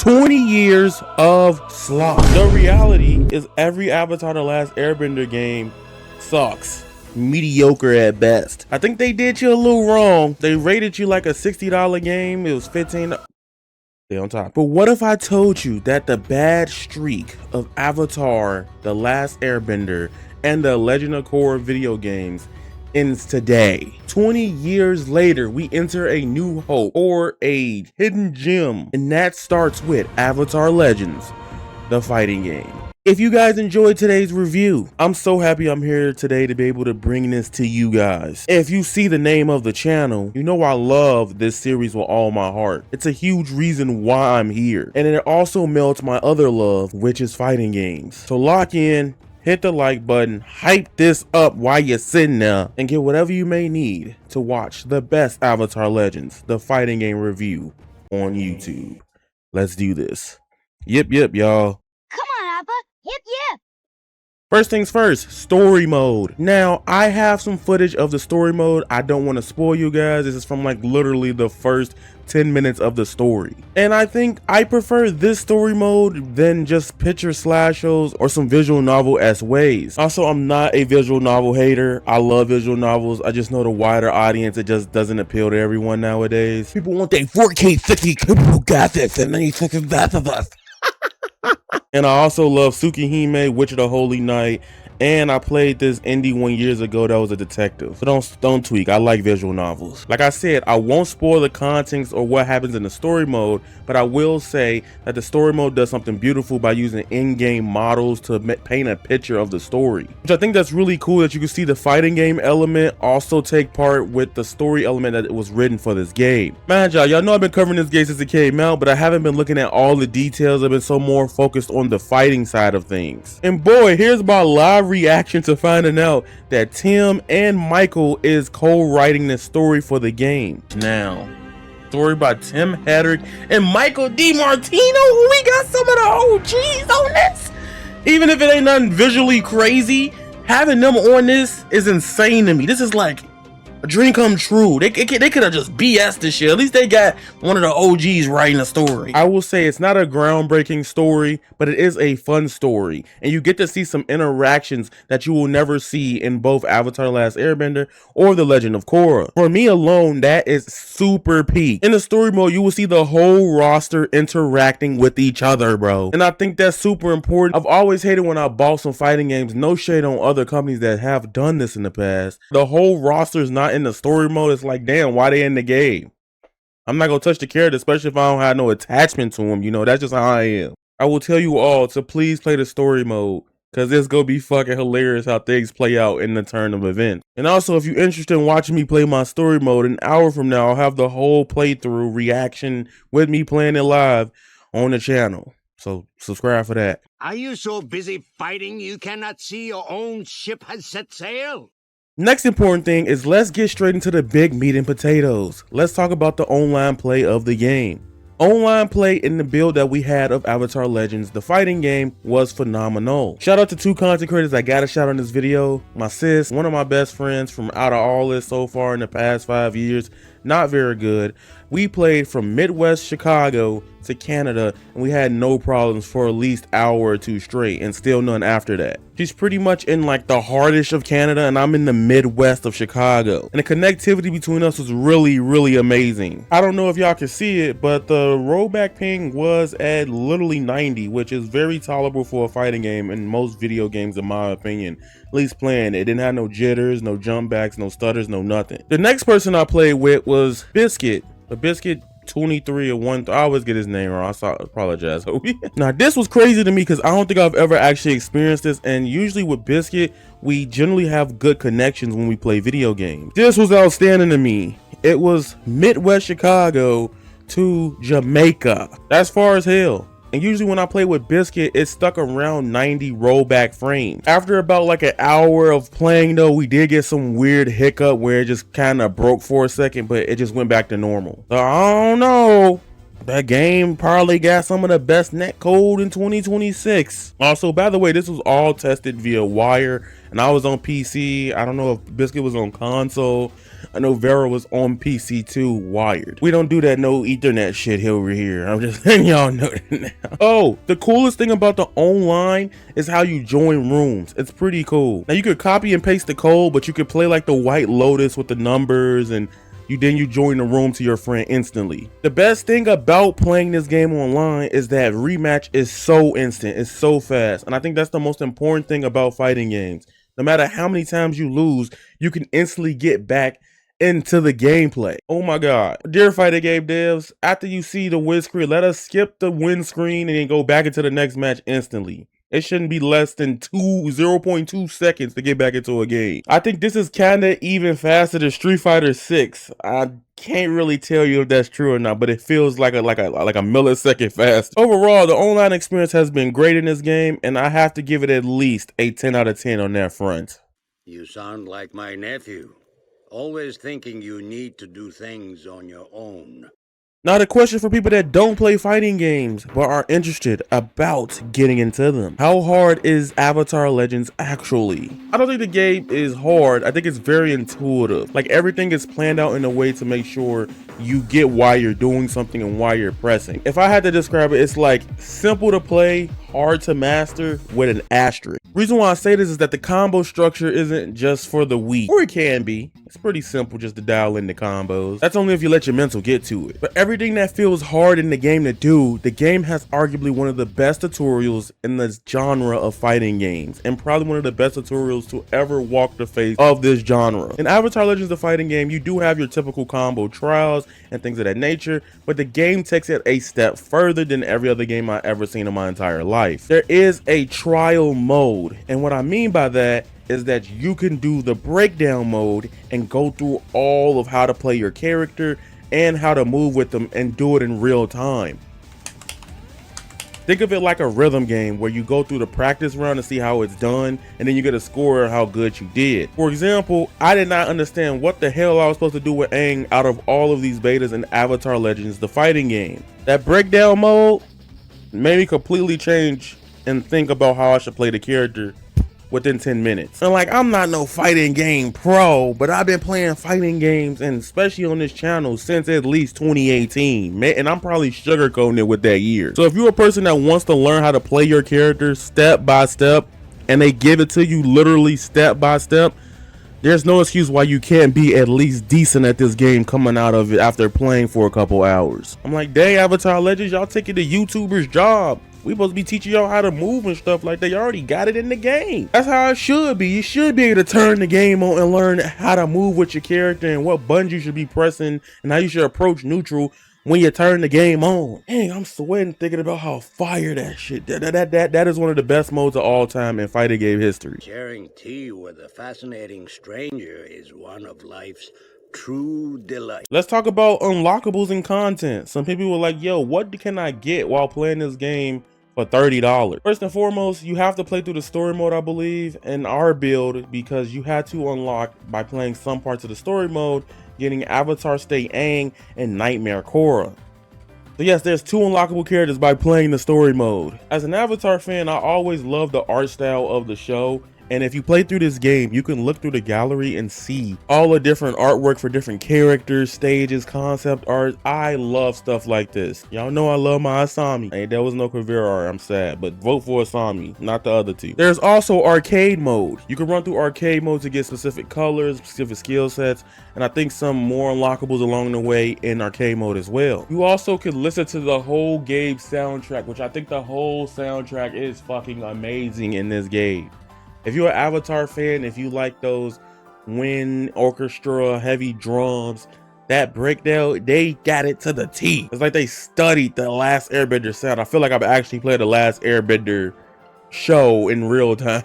20 years of slop. The reality is every Avatar The Last Airbender game sucks. Mediocre at best. I think they did you a little wrong. They rated you like a $60 game. It was $15. Stay on top. But what if I told you that the bad streak of Avatar The Last Airbender and the Legend of Korra video games ends today? 20 years later, we enter a new hope or a hidden gem, and that starts with Avatar Legends, the fighting game. If you guys enjoyed today's review, I'm so happy I'm here today to be able to bring this to you guys. If you see the name of the channel, you know I love this series with all my heart. It's a huge reason why I'm here. And it also melts my other love, which is fighting games. So lock in, hit the like button, hype this up while you're sitting there, and get whatever you may need to watch the best Avatar Legends, the fighting game review on YouTube. Let's do this. Yip, y'all. Come on, Appa. Yip. First things first, story mode. Now, I have some footage of the story mode. I don't want to spoil you guys. This is from like literally the first 10 minutes of the story. And I think I prefer this story mode than just picture slideshows or some visual novel-esque ways. Also, I'm not a visual novel hater. I love visual novels. I just know the wider audience, it just doesn't appeal to everyone nowadays. People want their 4K 60 people got this and then you think that's of us. And I also love Tsukihime, Witch of the Holy Night, and I played this indie 1 years ago that was a detective. So don't tweak, I like visual novels. Like I said, I won't spoil the contents or what happens in the story mode, but I will say that the story mode does something beautiful by using in-game models to paint a picture of the story. Which I think that's really cool, that you can see the fighting game element also take part with the story element that it was written for this game. Man, y'all know I've been covering this game since it came out, but I haven't been looking at all the details. I've been so more focused on the fighting side of things. And boy, here's my live reaction to finding out that Tim and Michael is co-writing the story for the game. Now, story by Tim Hedrick and Michael DiMartino. We got some of the OGs on this. Even if it ain't nothing visually crazy, having them on this is insane to me. This is like a dream come true. They could have just BS this shit. At least they got one of the OGs writing a story. I will say it's not a groundbreaking story, but it is a fun story. And you get to see some interactions that you will never see in both Avatar: The Last Airbender or The Legend of Korra. For me alone, that is super peak. In the story mode, you will see the whole roster interacting with each other, bro. And I think that's super important. I've always hated when I bought some fighting games. No shade on other companies that have done this in the past. The whole roster is not in the story mode. It's like, damn, why they in the game? I'm not gonna touch the character, especially if I don't have no attachment to him. You know, that's just how I am. I will tell you all to please play the story mode, because it's gonna be fucking hilarious how things play out in the turn of events. And also, if you're interested in watching me play my story mode, an hour from now I'll have the whole playthrough reaction with me playing it live on the channel. So subscribe for that. Are you so busy fighting you cannot see your own ship has set sail? Next important thing is, let's get straight into the big meat and potatoes. Let's talk about the online play of the game. Online play in the build that we had of Avatar Legends, the fighting game, was phenomenal. Shout out to two content creators I got a shout on this video. My sis, one of my best friends from out of all this so far in the past 5 years, not very good. We played from Midwest Chicago to Canada, and we had no problems for at least an hour or two straight, and still none after that. She's pretty much in like the hardest of Canada, and I'm in the Midwest of Chicago. And the connectivity between us was really amazing. I don't know if y'all can see it, but the rollback ping was at literally 90, which is very tolerable for a fighting game in most video games, in my opinion. At least playing it. It didn't have no jitters, no jump backs, no stutters, no nothing. The next person I played with was Biscuit. The Biscuit 23 or 1. I always get his name wrong. I apologize. Now this was crazy to me because I don't think I've ever actually experienced this, and usually with Biscuit we generally have good connections when we play video games. This was outstanding to me. It was Midwest Chicago to Jamaica. That's far as hell. And usually when I play with Biscuit, it's stuck around 90 rollback frames. After about like an hour of playing though, we did get some weird hiccup where it just kind of broke for a second, but it just went back to normal. So I don't know. That game probably got some of the best netcode in 2026. Also, by the way, this was all tested via wire, and I was on PC. I don't know if Biscuit was on console. I know Vera was on PC too, wired. We don't do that no ethernet shit over here. I'm just letting y'all know that now. Oh, the coolest thing about the online is how you join rooms. It's pretty cool. Now you could copy and paste the code, but you could play like the White Lotus with the numbers, and you join the room to your friend instantly. The best thing about playing this game online is that rematch is so instant, it's so fast, and I think that's the most important thing about fighting games. No matter how many times you lose, you can instantly get back into the gameplay. Oh my god. Dear fighting game devs, after you see the win screen, let us skip the win screen and then go back into the next match instantly. It shouldn't be less than 0.2 seconds to get back into a game. I think this is kinda even faster than Street Fighter 6. I can't really tell you if that's true or not, but it feels like a millisecond fast. Overall, the online experience has been great in this game, and I have to give it at least a 10 out of 10 on that front. You sound like my nephew. Always thinking you need to do things on your own. Now the question for people that don't play fighting games but are interested about getting into them. How hard is Avatar Legends actually? I don't think the game is hard. I think it's very intuitive. Like everything is planned out in a way to make sure you get why you're doing something and why you're pressing. If I had to describe it, it's like simple to play, hard to master with an asterisk. Reason why I say this is that the combo structure isn't just for the weak, or it can be. It's pretty simple just to dial in the combos. That's only if you let your mental get to it. But everything that feels hard in the game to do, the game has arguably one of the best tutorials in the genre of fighting games, and probably one of the best tutorials to ever walk the face of this genre. In Avatar Legends, the fighting game, you do have your typical combo trials and things of that nature, but the game takes it a step further than every other game I've ever seen in my entire life. There is a trial mode, and what I mean by that is that you can do the breakdown mode and go through all of how to play your character and how to move with them and do it in real time. Think of it like a rhythm game where you go through the practice round to see how it's done, and then you get a score of how good you did. For example, I did not understand what the hell I was supposed to do with Aang out of all of these betas in Avatar Legends, the fighting game. That breakdown mode made me completely change and think about how I should play the character within 10 minutes. And like, I'm not no fighting game pro, but I've been playing fighting games, and especially on this channel, since at least 2018, and I'm probably sugarcoating it with that year. So if you're a person that wants to learn how to play your character step by step, and they give it to you literally step by step, there's no excuse why you can't be at least decent at this game coming out of it after playing for a couple hours. I'm like, dang, Avatar Legends, y'all taking the YouTuber's job. We supposed to be teaching y'all how to move and stuff like that. You already got it in the game. That's how it should be. You should be able to turn the game on and learn how to move with your character and what buttons you should be pressing and how you should approach neutral when you turn the game on. Dang, I'm sweating thinking about how fire that shit. That is one of the best modes of all time in fighting game history. Sharing tea with a fascinating stranger is one of life's true delight. Let's talk about unlockables and content. Some people were like, yo, what can I get while playing this game for $30? First and foremost, you have to play through the story mode, I believe, in our build, because you had to unlock by playing some parts of the story mode, getting Avatar State Aang and Nightmare Korra. So yes, there's 2 unlockable characters by playing the story mode. As an Avatar fan, I always loved the art style of the show. And if you play through this game, you can look through the gallery and see all the different artwork for different characters, stages, concept art. I love stuff like this. Y'all know I love my Asami. Hey, there was no Quivira art, I'm sad, but vote for Asami, not the other 2. There's also arcade mode. You can run through arcade mode to get specific colors, specific skill sets, and I think some more unlockables along the way in arcade mode as well. You also can listen to the whole game soundtrack, which I think the whole soundtrack is fucking amazing in this game. If you're an Avatar fan, if you like those wind orchestra, heavy drums, that breakdown, they got it to the T. It's like they studied the Last Airbender sound. I feel like I've actually played the Last Airbender show in real time.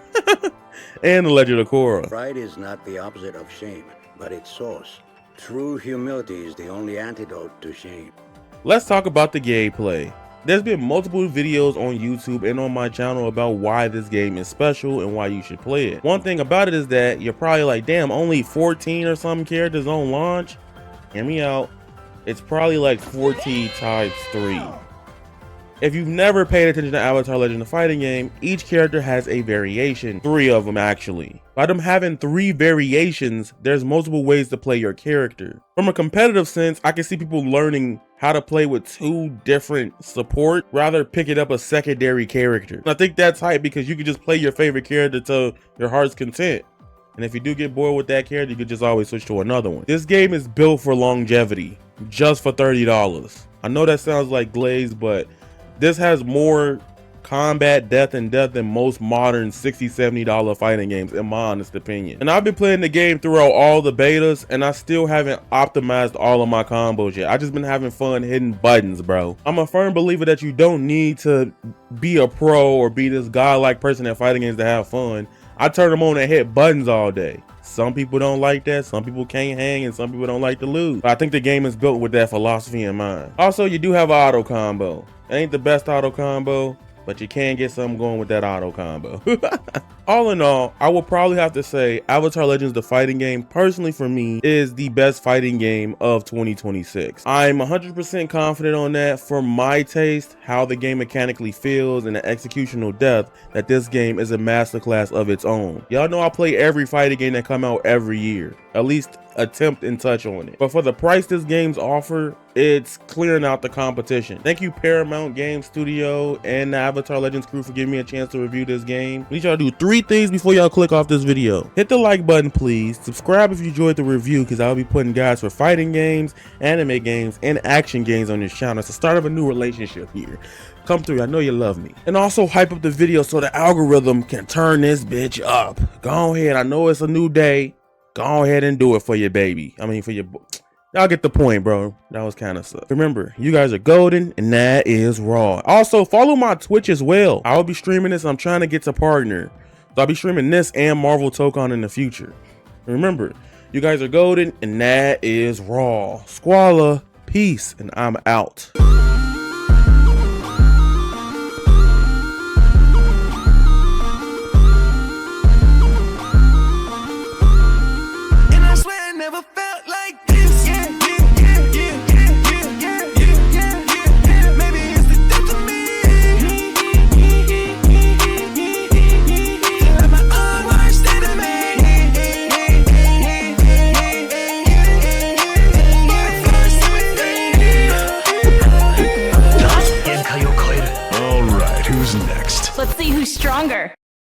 And The Legend of Korra. Pride is not the opposite of shame, but its source. True humility is the only antidote to shame. Let's talk about the gameplay. There's been multiple videos on YouTube and on my channel about why this game is special and why you should play it. One thing about it is that you're probably like, damn, only 14 or some characters on launch. Hear me out. It's probably like 4T times 3. If you've never paid attention to Avatar Legend of Fighting game, each character has a variation, 3 of them actually. By them having 3 variations, there's multiple ways to play your character. From a competitive sense, I can see people learning how to play with 2 different support, rather picking up a secondary character. And I think that's hype because you can just play your favorite character to your heart's content. And if you do get bored with that character, you could just always switch to another one. This game is built for longevity, just for $30. I know that sounds like glaze, but this has more combat depth than most modern $60, $70 fighting games, in my honest opinion. And I've been playing the game throughout all the betas, and I still haven't optimized all of my combos yet. I just been having fun hitting buttons, bro. I'm a firm believer that you don't need to be a pro or be this godlike person at fighting games to have fun. I turn them on and hit buttons all day. Some people don't like that, some people can't hang, and some people don't like to lose. But I think the game is built with that philosophy in mind. Also, you do have an auto combo. It ain't the best auto combo, but you can get something going with that auto combo. All in all, I will probably have to say Avatar Legends the fighting game, personally for me, is the best fighting game of 2026. I'm 100% confident on that. For my taste, how the game mechanically feels and the executional depth, that this game is a masterclass of its own. Y'all know I play every fighting game that come out every year, at least attempt and touch on it. But for the price this game's offer, it's clearing out the competition. Thank you Paramount Game Studio and the Avatar Legends crew for giving me a chance to review this game. I need y'all to do 3 things before y'all click off this video. Hit the like button please, subscribe if you enjoyed the review, because I'll be putting guides for fighting games, anime games, and action games on this channel. It's the start of a new relationship here. Come through, I know you love me. And also hype up the video so the algorithm can turn this bitch up. Go ahead, I know it's a new day. Go ahead and do it for your baby. I mean, for your... Y'all get the point, bro. That was kind of suck. Remember, you guys are golden, and that is raw. Also, follow my Twitch as well. I will be streaming this. I'm trying to get to partner. So I'll be streaming this and Marvel Tokon in the future. Remember, you guys are golden, and that is raw. Squalla, peace, and I'm out. Never felt like this. Maybe it's the death of me. Like my own worst enemy. All right, who's next? Let's see who's stronger.